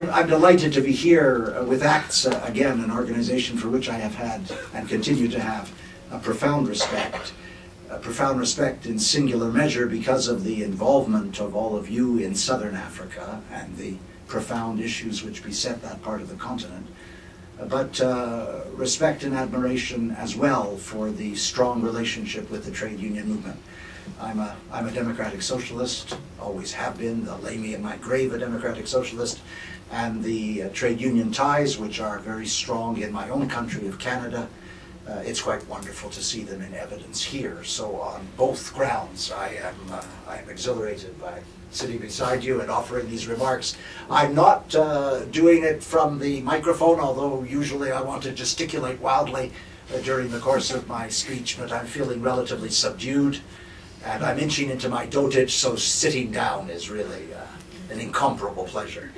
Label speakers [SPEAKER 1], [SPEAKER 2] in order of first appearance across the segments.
[SPEAKER 1] I'm delighted to be here with ACTSA, again, an organization for which I have had and continue to have a profound respect in singular measure because of the involvement of all of you in Southern Africa and the profound issues which beset that part of the continent, but respect and admiration as well for the strong relationship with the trade union movement. I'm a democratic socialist, always have been. They'll lay me in my grave a democratic socialist. And the trade union ties, which are very strong in my own country of Canada, it's quite wonderful to see them in evidence here. So on both grounds, I am exhilarated by sitting beside you and offering these remarks. I'm not doing it from the microphone, although usually I want to gesticulate wildly during the course of my speech, but I'm feeling relatively subdued. And I'm inching into my dotage, so sitting down is really an incomparable pleasure.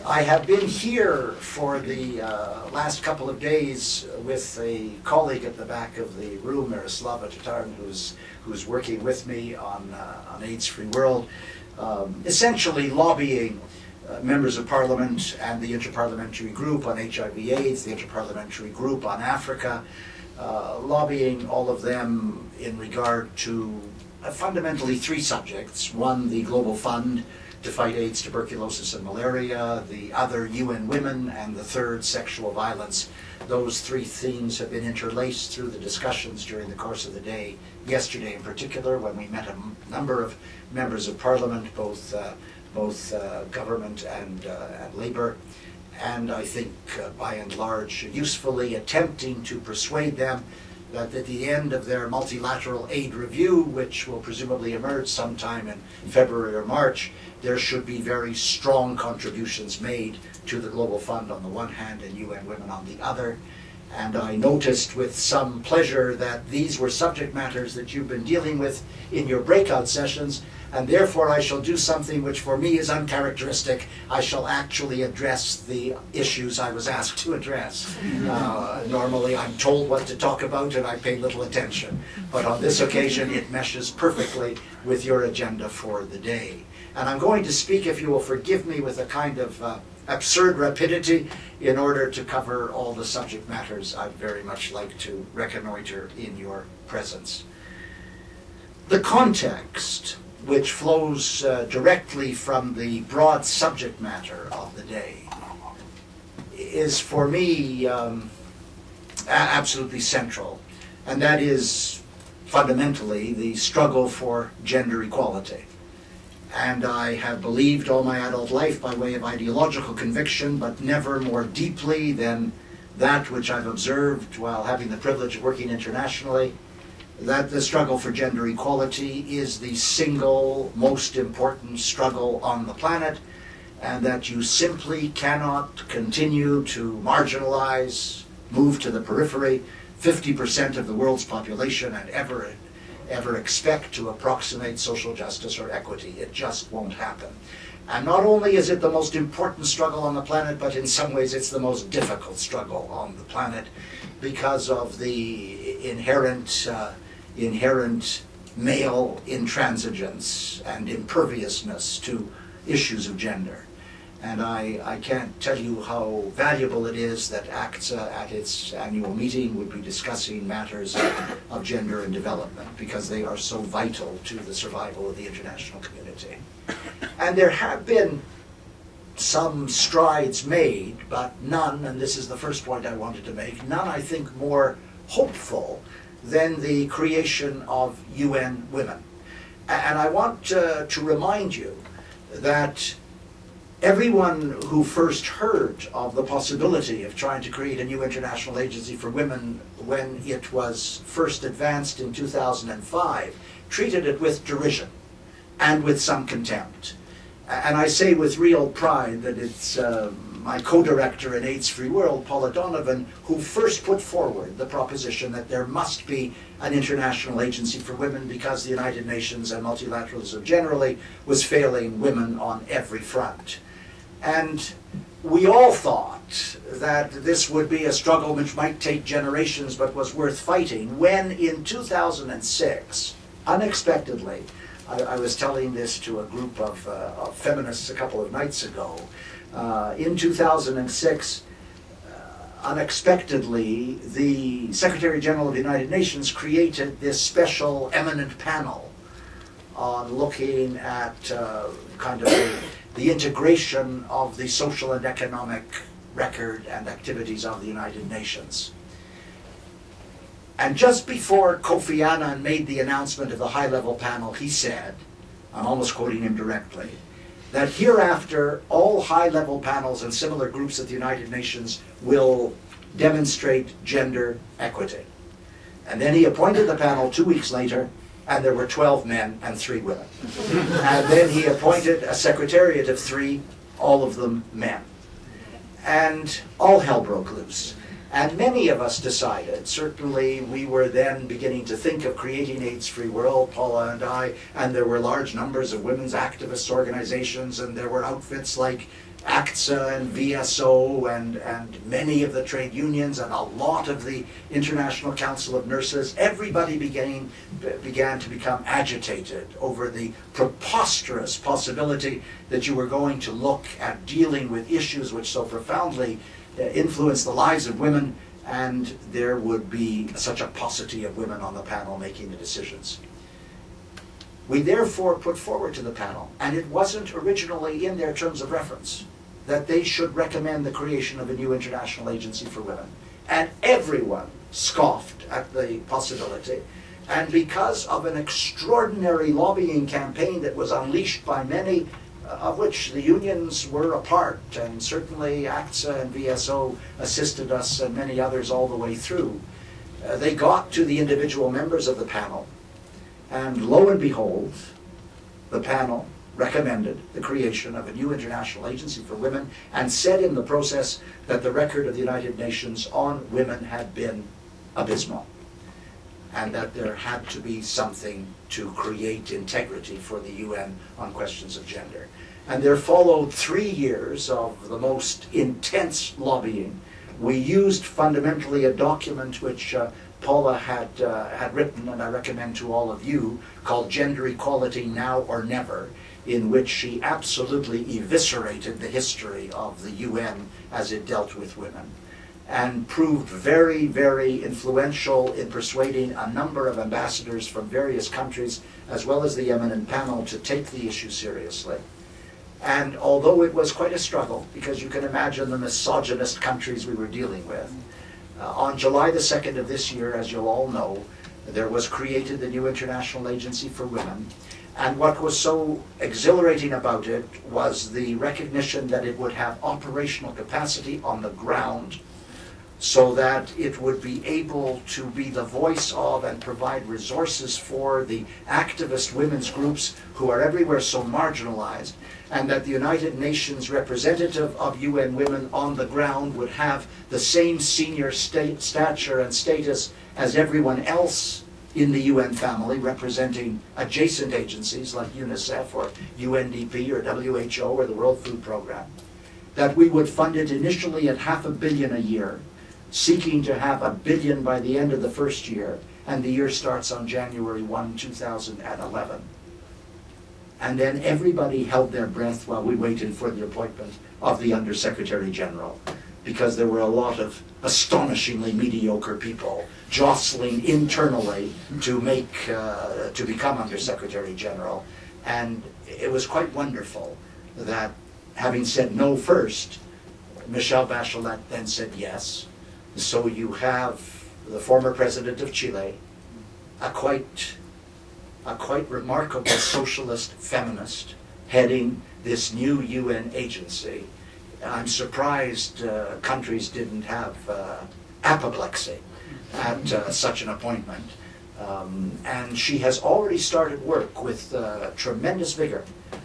[SPEAKER 1] I have been here for the last couple of days with a colleague at the back of the room, Miroslava Tatarn, who's working with me on AIDS-Free World, essentially lobbying members of Parliament and the Interparliamentary Group on HIV/AIDS, the Interparliamentary Group on Africa, lobbying all of them in regard to fundamentally three subjects. One, the Global Fund to fight AIDS, tuberculosis, and malaria. The other, UN Women. And the third, sexual violence. Those three themes have been interlaced through the discussions during the course of the day. Yesterday in particular, when we met a number of members of Parliament, both government and Labour, and I think by and large usefully attempting to persuade them that at the end of their multilateral aid review, which will presumably emerge sometime in February or March, there should be very strong contributions made to the Global Fund on the one hand and UN Women on the other. And I noticed with some pleasure that these were subject matters that you've been dealing with in your breakout sessions, and therefore I shall do something which for me is uncharacteristic. I shall actually address the issues I was asked to address. Normally I'm told what to talk about and I pay little attention, but on this occasion it meshes perfectly with your agenda for the day. And I'm going to speak, if you will forgive me, with a kind of absurd rapidity in order to cover all the subject matters I'd very much like to reconnoiter in your presence. The context, which flows directly from the broad subject matter of the day, is for me absolutely central, and that is fundamentally the struggle for gender equality. And I have believed all my adult life by way of ideological conviction, but never more deeply than that which I've observed while having the privilege of working internationally, that the struggle for gender equality is the single most important struggle on the planet, and that you simply cannot continue to marginalize, move to the periphery 50% of the world's population and ever expect to approximate social justice or equity. It just won't happen. And not only is it the most important struggle on the planet, but in some ways it's the most difficult struggle on the planet because of the inherent male intransigence and imperviousness to issues of gender. And I can't tell you how valuable it is that ACTSA at its annual meeting would be discussing matters of gender and development, because they are so vital to the survival of the international community. And there have been some strides made, but none, and this is the first point I wanted to make, none I think more hopeful than the creation of UN Women. And I want to remind you that everyone who first heard of the possibility of trying to create a new international agency for women when it was first advanced in 2005 treated it with derision and with some contempt. And I say with real pride that it's my co-director in AIDS-Free World, Paula Donovan, who first put forward the proposition that there must be an international agency for women because the United Nations and multilateralism generally was failing women on every front. And we all thought that this would be a struggle which might take generations but was worth fighting when in 2006, unexpectedly, I was telling this to a group of feminists a couple of nights ago. In 2006, unexpectedly, the Secretary General of the United Nations created this special eminent panel on looking at kind of the integration of the social and economic record and activities of the United Nations. And just before Kofi Annan made the announcement of the high-level panel, he said, I'm almost quoting him directly, that hereafter all high-level panels and similar groups at the United Nations will demonstrate gender equity. And then he appointed the panel 2 weeks later, and there were 12 men and 3 women. And then he appointed a secretariat of 3, all of them men. And all hell broke loose. And many of us decided, certainly we were then beginning to think of creating AIDS-free world, Paula and I, and there were large numbers of women's activist organizations, and there were outfits like ACTSA and VSO and many of the trade unions and a lot of the International Council of Nurses. Everybody began to become agitated over the preposterous possibility that you were going to look at dealing with issues which so profoundly influence the lives of women, and there would be such a paucity of women on the panel making the decisions. We therefore put forward to the panel, and it wasn't originally in their terms of reference, that they should recommend the creation of a new international agency for women. And everyone scoffed at the possibility. And because of an extraordinary lobbying campaign that was unleashed by many, of which the unions were a part, and certainly ACTSA and VSO assisted us and many others all the way through, they got to the individual members of the panel, and lo and behold, the panel recommended the creation of a new international agency for women and said in the process that the record of the United Nations on women had been abysmal, and that there had to be something to create integrity for the UN on questions of gender. And there followed 3 years of the most intense lobbying. We used fundamentally a document which Paula had written, and I recommend to all of you, called Gender Equality Now or Never, in which she absolutely eviscerated the history of the UN as it dealt with women, and proved very, very influential in persuading a number of ambassadors from various countries, as well as the eminent panel, to take the issue seriously. And although it was quite a struggle, because you can imagine the misogynist countries we were dealing with, on July the 2nd of this year, as you'll all know, there was created the new International Agency for Women. And what was so exhilarating about it was the recognition that it would have operational capacity on the ground, so that it would be able to be the voice of and provide resources for the activist women's groups who are everywhere so marginalized, and that the United Nations representative of UN Women on the ground would have the same senior stature and status as everyone else in the UN family, representing adjacent agencies like UNICEF or UNDP or WHO or the World Food Programme. That we would fund it initially at $500 million a year, seeking to have $1 billion by the end of the first year, and the year starts on January 1, 2011. And then everybody held their breath while we waited for the appointment of the Undersecretary General, because there were a lot of astonishingly mediocre people jostling internally to become Undersecretary General. And it was quite wonderful that, having said no first, Michelle Bachelet then said yes. So you have the former president of Chile, a quite remarkable socialist feminist, heading this new UN agency. I'm surprised countries didn't have apoplexy at such an appointment. And she has already started work with tremendous vigor.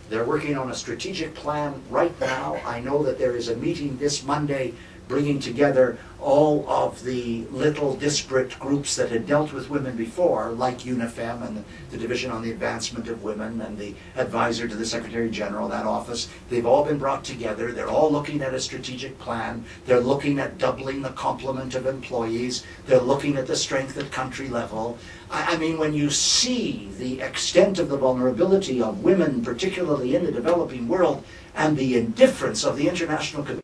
[SPEAKER 1] They're working on a strategic plan right now. I know that there is a meeting this Monday bringing together all of the little disparate groups that had dealt with women before, like UNIFEM and the Division on the Advancement of Women and the advisor to the Secretary General, that office. They've all been brought together. They're all looking at a strategic plan. They're looking at doubling the complement of employees. They're looking at the strength at country level. I mean, when you see the extent of the vulnerability of women, particularly in the developing world, and the indifference of the international community,